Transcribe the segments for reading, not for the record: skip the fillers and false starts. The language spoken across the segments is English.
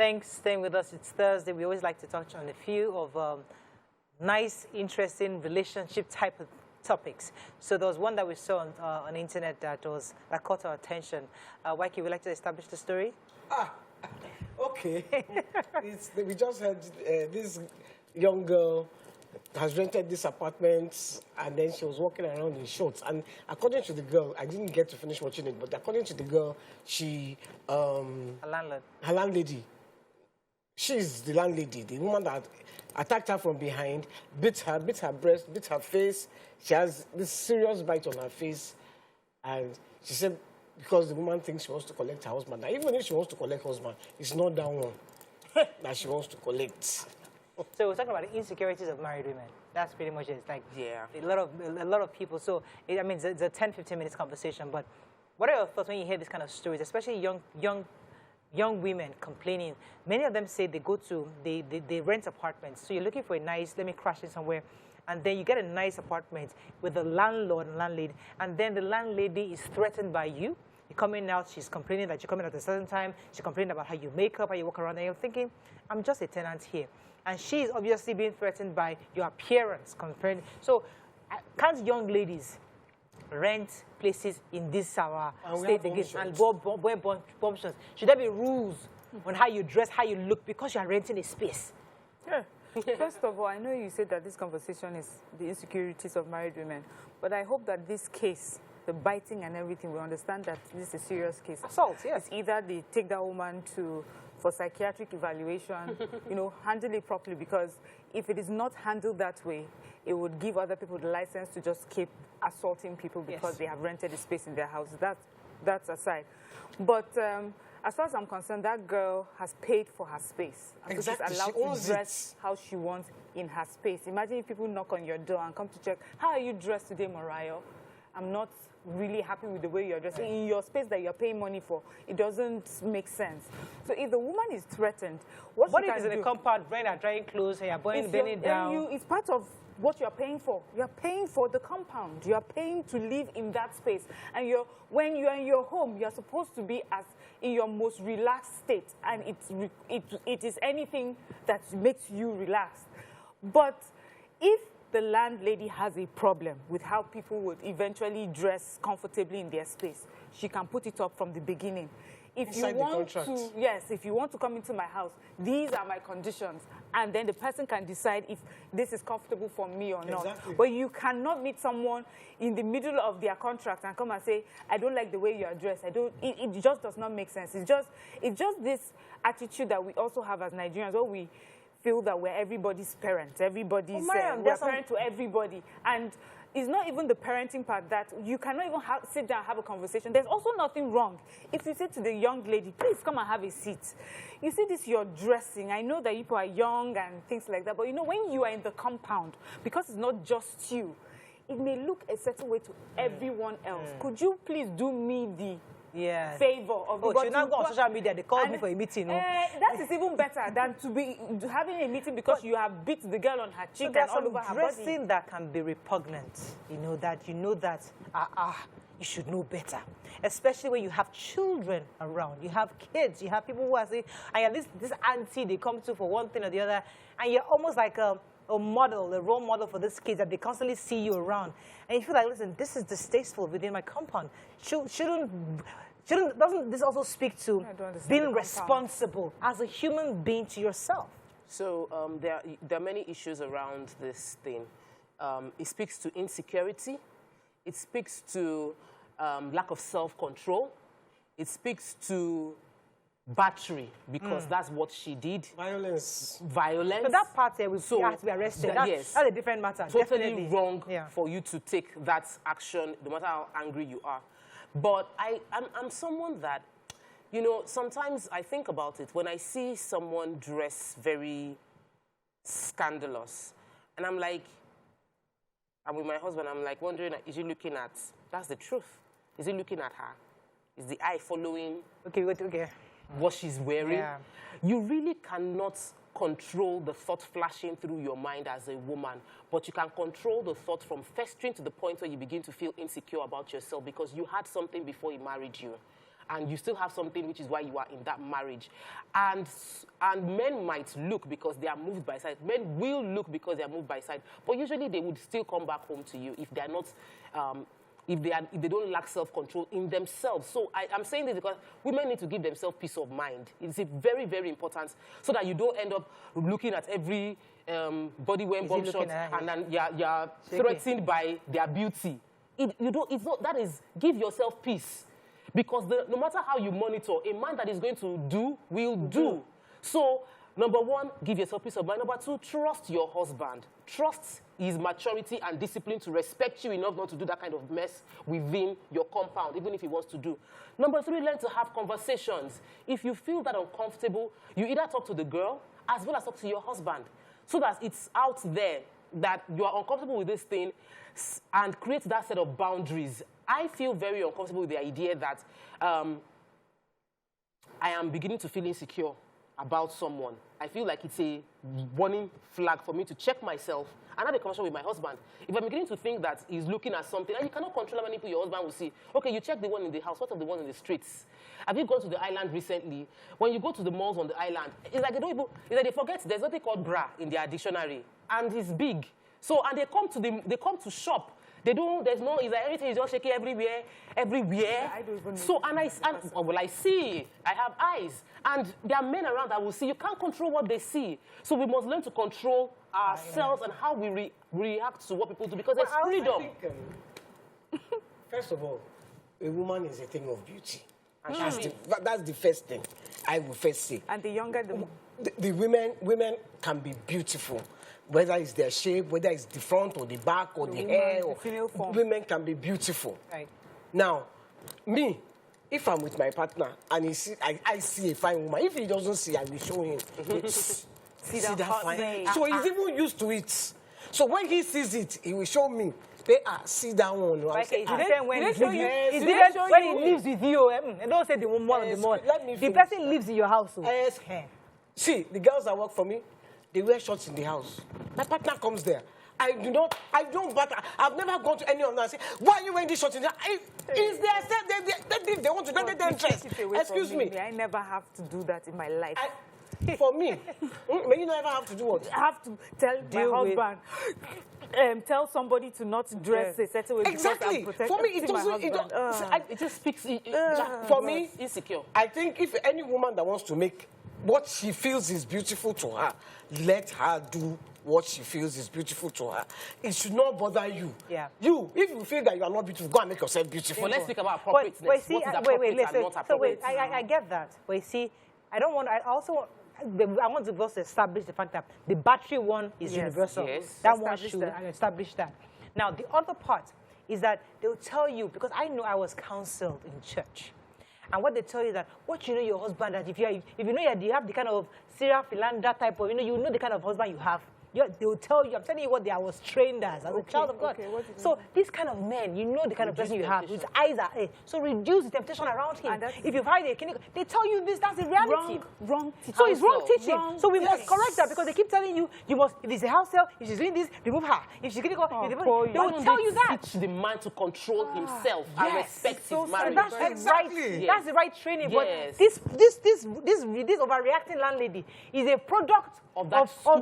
Thanks for staying with us. It's Thursday. We always like to touch on a few of nice, interesting relationship type of topics. So there was one that we saw on the internet that caught our attention. Waiki, would you like to establish the story? Okay. We just heard this young girl has rented this apartment, and then she was walking around in shorts. And according to the girl, I didn't get to finish watching it, but according to the girl, she her landlady. She's the landlady, the woman that attacked her from behind, bit her breast, bit her face. She has this serious bite on her face, and she said because the woman thinks she wants to collect her husband. Now, even if she wants to collect her husband, it's not that one that she wants to collect. So we're talking about the insecurities of married women. That's pretty much it. It's like a lot of people. So I mean, it's a 10-15 minutes conversation. But what are your thoughts when you hear this kind of stories, especially young women complaining? Many of them say they rent apartments. So you're looking for a nice, let me crash in somewhere, and then you get a nice apartment with the landlord and landlady, and then the landlady is threatened by you. You're coming out, she's complaining that you're coming out at a certain time. She's complaining about how you make up, how you walk around, and you're thinking, I'm just a tenant here. And she's obviously being threatened by your appearance. So can't young ladies rent places in this our state again and wear bumptions? Should there be rules on how you dress, how you look, because you are renting a space? Yeah. First of all, I know you said that this conversation is the insecurities of married women, but I hope that this case, the biting and everything, we understand that this is a serious case. Assault, yes. It's either they take that woman for psychiatric evaluation, handle it properly, because if it is not handled that way, it would give other people the license to just keep assaulting people because they have rented a space in their house. That's aside. But as far as I'm concerned, that girl has paid for her space. Exactly. She's allowed to dress how she wants in her space. Imagine if people knock on your door and come to check, how are you dressed today, Mariah? I'm not really happy with the way you're dressing. In your space that you're paying money for, it doesn't make sense. So if the woman is threatened, what if it's in a compound, brand are drying clothes, and you're bending down? It's part of what you're paying for. You're paying for the compound. You're paying to live in that space. And when you're in your home, you're supposed to be in your most relaxed state. And it is anything that makes you relaxed. But if the landlady has a problem with how people would eventually dress comfortably in their space, she can put it up from the beginning. If you want to come into my house, these are my conditions, and then the person can decide if this is comfortable for me or not. Exactly. But you cannot meet someone in the middle of their contract and come and say, I don't like the way you are dressed. It just does not make sense. It's just this attitude that we also have as Nigerians, where we feel that we're everybody's parent. Everybody's we're parent to everybody. And it's not even the parenting part that you cannot even sit down and have a conversation. There's also nothing wrong if you say to the young lady, please come and have a seat. You see this, you're dressing. I know that people are young and things like that, but when you are in the compound, because it's not just you, it may look a certain way to everyone else. Could you please do me the favor of should not go on social media. They called me for a meeting. That is even better than having a meeting because you have beat the girl on her cheek and all over her body. Dressing that can be repugnant. You know that you should know better. Especially when you have children around. You have kids. You have people who are saying, and this auntie they come to for one thing or the other, and you're almost like a model, a role model for these kids that they constantly see you around. And you feel like, listen, this is distasteful within my compound. Doesn't this also speak to being responsible as a human being to yourself? So there are many issues around this thing. It speaks to insecurity. It speaks to lack of self-control. It speaks to battery, because that's what she did. Violence. But that part there, you have to be arrested. That's a different matter. Totally wrong for you to take that action, no matter how angry you are. But I'm someone that, sometimes I think about it. When I see someone dress very scandalous, and I'm with my husband, I'm like wondering, is he looking at, that's the truth. Is he looking at her? Is the eye following? Okay. What she's wearing. Yeah. You really cannot control the thought flashing through your mind as a woman, but you can control the thought from festering to the point where you begin to feel insecure about yourself because you had something before he married you. and you still have something, which is why you are in that marriage. And men might look because they are moved by sight. Men will look because they are moved by sight. But usually they would still come back home to you if they are not, if they don't lack self-control in themselves. So I'm saying this because women need to give themselves peace of mind. It's very, very important so that you don't end up looking at every body wear bomb shot and then you're threatened by their beauty. That is, give yourself peace. Because no matter how you monitor, a man that is going to do will do. So, number one, give yourself peace of mind. Number two, trust your husband. Trust his maturity and discipline to respect you enough not to do that kind of mess within your compound, even if he wants to do. Number three, learn to have conversations. If you feel that uncomfortable, you either talk to the girl as well as talk to your husband, so that it's out there that you are uncomfortable with this thing and create that set of boundaries. I feel very uncomfortable with the idea that I am beginning to feel insecure about someone. I feel like it's a warning flag for me to check myself and have a conversation with my husband. If I'm beginning to think that he's looking at something, and you cannot control how many people your husband will see. Okay, you check the one in the house. What of the one in the streets? Have you gone to the island recently? When you go to the malls on the island, it's like they forget there's nothing called bra in their dictionary, and it's big. So, and they come to shop. There's no, is like everything is just shaking everywhere. Yeah, I don't even know. So, I see, I have eyes. And there are men around that will see. You can't control what they see. So we must learn to control ourselves and how we react to what people do, because there's freedom. I think, first of all, a woman is a thing of beauty. And that's the first thing I will first say. And the younger the women can be beautiful. Whether it's their shape, whether it's the front or the back or the hair, women can be beautiful. Right. Now, me, if I'm with my partner and I see a fine woman, if he doesn't see, I will show him. See that fine. So he's even used to it. So when he sees it, he will show me. See that one. Okay, when he lives with you, and don't say the woman on the mall. The person lives in your house. See, the girls that work for me, they wear shorts in the house. My partner comes there. I don't batter. I've never gone to any of them and say, why are you wearing these shorts in there? Is there they want to let them dress. Excuse me. I never have to do that in my life. For me, may you never have to do what? I have to tell my husband, tell somebody to not dress a certain way. Exactly. For me, it doesn't. It just speaks. For me, insecure. I think if any woman that wants to make what she feels is beautiful to her, let her do what she feels is beautiful to her. It should not bother you. Yeah. If you feel that you are not beautiful, go and make yourself beautiful. Well, let's speak about appropriateness. What is appropriate and not appropriate? So I get that. But you see, I want to just establish the fact that the battery one is universal. Yes. That one should establish that. Now, the other part is that they'll tell you, because I know I was counseled in church. And what they tell you that, what you know your husband, that if you know that you have the kind of serial philander type of, you know the kind of husband you have, they will tell you, I'm telling you what I was trained as a child of God. So these kind of men, you know the kind of person you have, his eyes are so reduce the temptation around him. If you've hired a clinic, they tell you this, that's the reality. Wrong teaching. So it's wrong teaching. So we must correct that, because they keep telling you, you must, if it's a house sale, if she's doing this, remove her. If she's going to go, they will tell you that. Teach the man to control himself and respect his marriage. That's the right training. But this overreacting landlady is a product of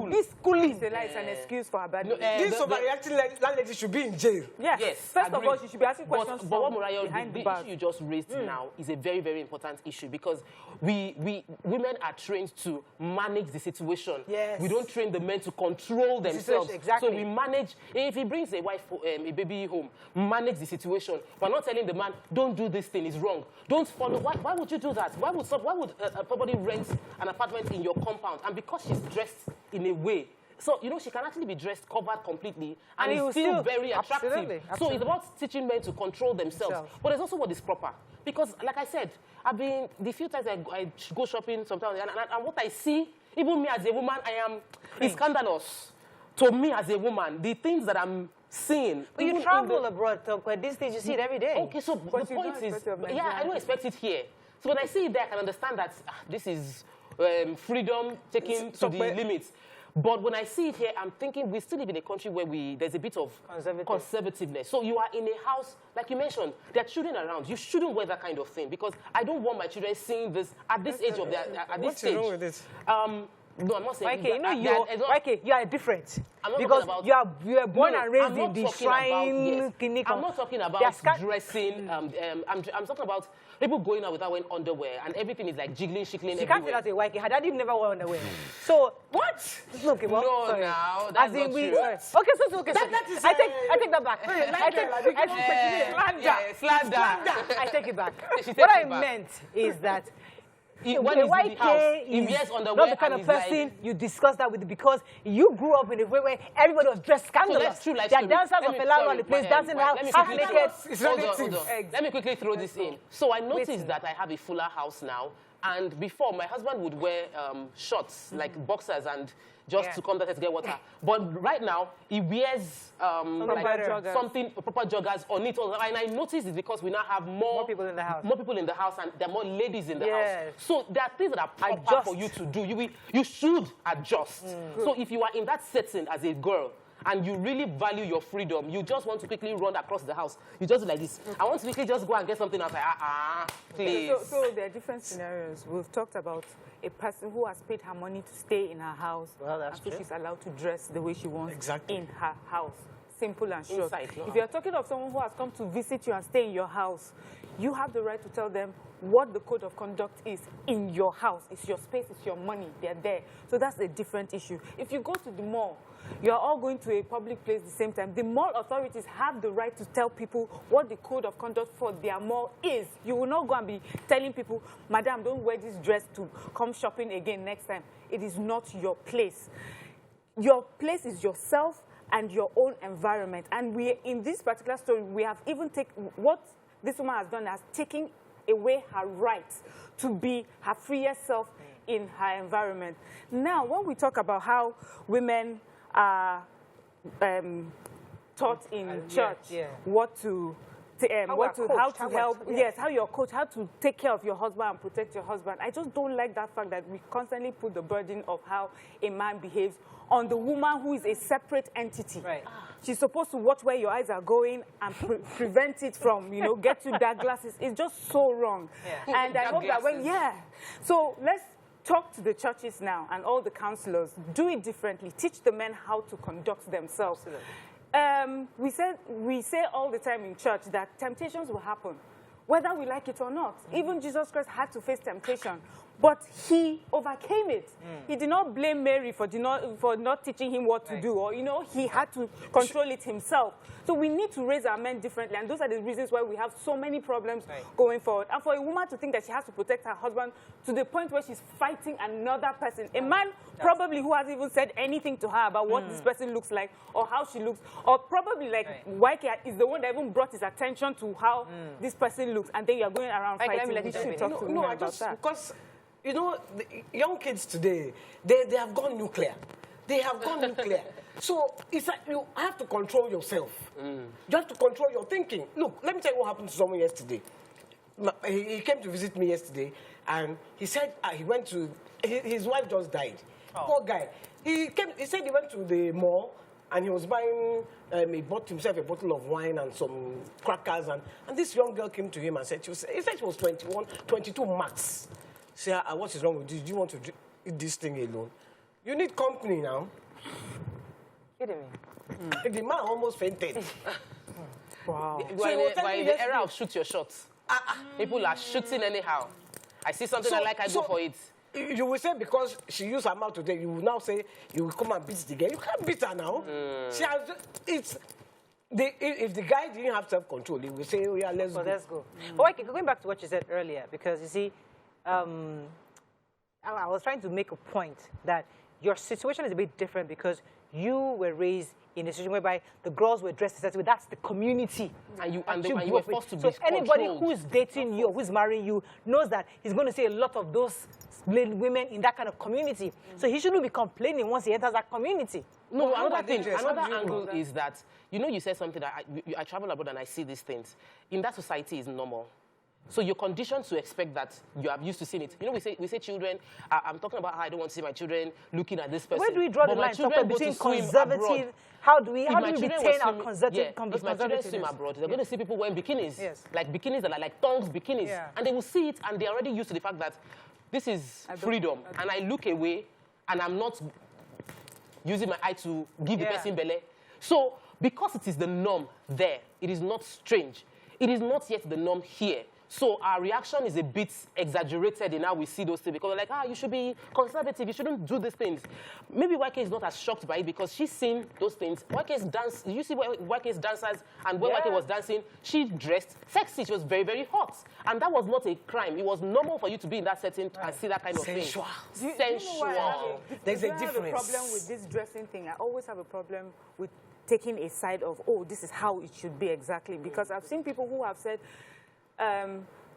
this schooling. It's an excuse for her bad. This overreacting landlady should be in jail. Yes. First of all, she should be asking questions. But what Murayo, the issue you just raised now is a very, very important issue, because women are trained to manage the situation. Yes. We don't train the men to control themselves. Exactly. So we manage. If he brings a wife, a baby home, manage the situation. We're not telling the man, don't do this thing, it's wrong. Don't follow. Why would you do that? Why would somebody rent an apartment in your compound, and because she's dressed in a way, so, she can actually be dressed, covered completely, and it's still very attractive. Absolutely. So it's about teaching men to control themselves. But there's also what is proper. Because, like I said, the few times I go shopping sometimes, and what I see, even me as a woman, it's scandalous. To me as a woman, the things that I'm seeing. But you travel abroad, but these things you see it every day. Okay, so the point is, I don't expect it here. So when I see it there, I can understand that this is freedom taken to the limits. But when I see it here, I'm thinking we still live in a country where there's a bit of conservativeness. So you are in a house, like you mentioned, there are children around. You shouldn't wear that kind of thing because I don't want my children seeing this at this age of their, at this stage. What's wrong with this? No, I'm not saying. Okay, you are different. I'm not because about, you are born and raised in the shrine clinic. I'm not talking about dressing. I'm talking about people going out without wearing underwear and everything is like jiggling, shiggling. You can't say that to a white kid. Her daddy never wore underwear. So what? Look, well, no, sorry. now that's not true. Okay, so okay. I take that back. Slander. I take it back. What I meant is that. When a white kid is not the kind of person like, you discuss that with because you grew up in a way where everybody was dressed scandalous. So that's true. There are dancers of Elano on the place dancing around half naked. Hold on. Let me quickly throw this in. So I noticed that I have a fuller house now. And before, my husband would wear shorts, like boxers, and just to come down to get water. But right now, he wears proper joggers on it. And I noticed it's because we now have more people in the house. More people in the house, and there are more ladies in the house. So there are things that are proper for you to do. You should adjust. So if you are in that setting as a girl, and you really value your freedom, you just want to quickly run across the house. You just do like this. I want to quickly just go and get something else. Like, please. So there are different scenarios. We've talked about a person who has paid her money to stay in her house. Well, that's true. So she's allowed to dress the way she wants in her house. Simple and short. Inside, no. If you're talking of someone who has come to visit you and stay in your house, you have the right to tell them what the code of conduct is in your house. It's your space, it's your money, they're there. So that's a different issue. If you go to the mall, you're all going to a public place at the same time. The mall authorities have the right to tell people what the code of conduct for their mall is. You will not go and be telling people, Madam, don't wear this dress to come shopping again next time. It is not your place. Your place is yourself and your own environment. And in this particular story, we have even taken what this woman has done has taken away her rights to be her freest self in her environment. Now, when we talk about how women are taught in church how you're coached, how to take care of your husband and protect your husband. I just don't like that fact that we constantly put the burden of how a man behaves on the woman who is a separate entity. Right. She's supposed to watch where your eyes are going and prevent it from, get you dark glasses. It's just so wrong. Yeah. And I hope that So let's talk to the churches now and all the counselors. Do it differently. Teach the men how to conduct themselves. We say all the time in church that temptations will happen, whether we like it or not. Even Jesus Christ had to face temptation, but he overcame it. He did not blame Mary for not teaching him what to do, or he had to control it himself. So we need to raise our men differently, and those are the reasons why we have so many problems going forward. And for a woman to think that she has to protect her husband to the point where she's fighting another person, a man probably who hasn't even said anything to her about what this person looks like or how she looks, or probably like YK is the one that even brought his attention to how this person looks, and then you're going around fighting. Because the young kids today, they have gone nuclear. They have gone nuclear. So it's like you have to control yourself. You have to control your thinking. Look, let me tell you what happened to someone yesterday. He came to visit me yesterday, and he said he went to, his wife just died. Poor guy. He said he went to the mall, and he was buying, he bought himself a bottle of wine and some crackers, and this young girl came to him and said, he said she was 21, 22 max. Say, what is wrong with you? Do you want to eat this thing alone? You need company now. Kidding me? The man almost fainted. Wow. We're in the era of shoot your shots. People are shooting anyhow. I see something I like, I go for it. You will say because she used her mouth today, you will now say you will come and beat the girl. You can't beat her now. She has, if the guy didn't have self-control, he will say, oh yeah, let's go. But okay, going back to what you said earlier, because you see, I was trying to make a point that your situation is a bit different because you were raised in a situation whereby the girls were dressed a certain way. That's the community. And you were forced to be controlled. Anybody who is dating you or who is marrying you knows that he's going to see a lot of those women in that kind of community. So he shouldn't be complaining once he enters that community. No, another angle is that, you said something that I travel abroad and I see these things. In that society is normal. So you're conditioned to expect that you are used to seeing it. You know, we say children, I'm talking about how I don't want to see my children looking at this person. Where do we draw the line between conservative? How do we retain our conservative? If my children swim abroad, they're going to see people wearing bikinis. Yes. Like bikinis that are like tongues bikinis. Yeah. And they will see it and they're already used to the fact that this is freedom. And I look away and I'm not using my eye to give the person belly. So because it is the norm there, it is not strange. It is not yet the norm here. So our reaction is a bit exaggerated in how we see those things because we're like, you should be conservative, you shouldn't do these things. Maybe YK is not as shocked by it because she's seen those things. YK's dance, you see YK's dancers and when YK was dancing, she dressed sexy, she was very, very hot. And that was not a crime. It was normal for you to be in that setting and see that kind of thing. Sensual. Sensual. There's a I have difference. a problem with this dressing thing. I always have a problem with taking a side of, oh, this is how it should be exactly. Because I've seen people who have said,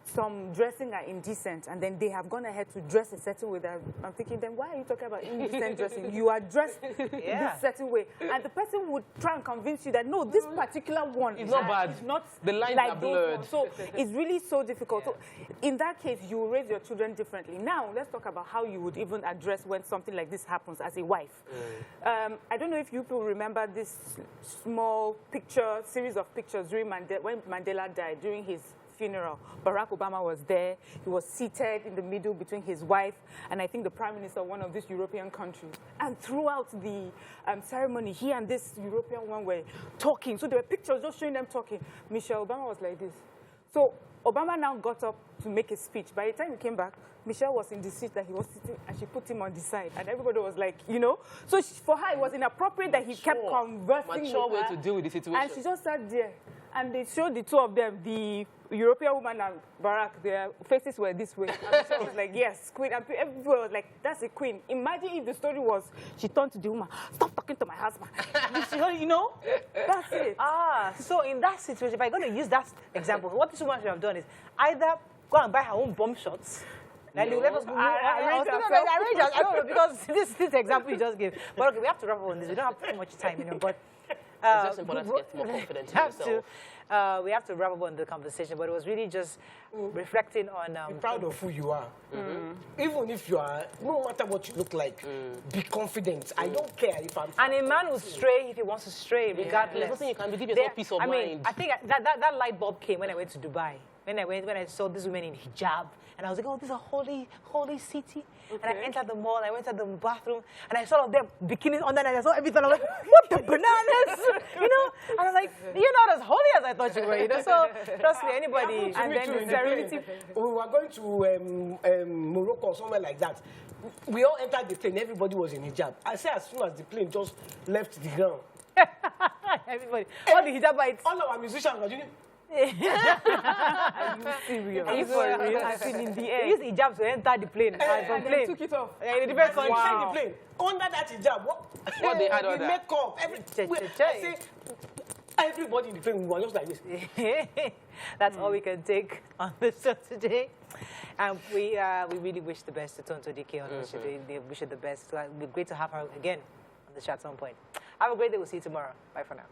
some dressing are indecent, and then they have gone ahead to dress a certain way. That I'm thinking, then why are you talking about indecent dressing? You are dressed this certain way, and the person would try and convince you that no, this particular one is not bad. It's not the lines like are blurred. So it's really so difficult. So in that case, you will raise your children differently. Now let's talk about how you would even address when something like this happens as a wife. I don't know if you people remember this small series of pictures during when Mandela died, during his funeral. Barack Obama was there. He was seated in the middle between his wife and I think the prime minister of one of these European countries. And throughout the ceremony, he and this European one were talking. So there were pictures just showing them talking. Michelle Obama was like this. So Obama now got up to make a speech. By the time he came back, Michelle was in the seat that he was sitting, and she put him on the side. And everybody was like, you know. So for her, it was inappropriate that he kept conversing with her. Way to deal with the situation. And she just sat there. And they showed the two of them, the European woman and Barack, their faces were this way. And Michelle was like, yes, queen. And everybody was like, that's a queen. Imagine if the story was, she turned to the woman, stop talking to my husband. You know, that's it. So in that situation, if I'm going to use that example, what this woman should have done is either go and buy her own bomb shots. Like I don't know, because this example you just gave. But okay, we have to wrap up on this. We don't have too much time, you know, but it's just important to get more confident in yourself. We have to wrap up on the conversation, but it was really just reflecting on... be proud of who you are. Even if you are, no matter what you look like, be confident. I don't care if I'm... And a man will stray if he wants to stray, regardless. There's nothing you can do. Give yourself peace of mind. I think that light bulb came when I went to Dubai. When I saw these women in hijab, and I was like, oh, this is a holy city. Okay. And I entered the mall, I went to the bathroom, and I saw all of them bikinis under, and I saw everything. I was like, what the bananas? You know? And I'm like, you're not as holy as I thought you were, you know? So, trust me, anybody. And then the serenity. We were going to Morocco or somewhere like that. We all entered the plane, everybody was in hijab. I say as soon as the plane just left the ground. Everybody. All the hijabites. All our musicians were doing... Are you serious? Are you for real? I've been in the air. They used hijab to enter the plane. And they took it off. In a different country. The plane. Under that hijab, what they had on the that? makeup, everything. Everybody in the plane was just like this. That's all we can take on the show today. And we really wish the best to Tonto DK on the show. We wish her the best. So it would be great to have her again on the show at some point. Have a great day. We'll see you tomorrow. Bye for now.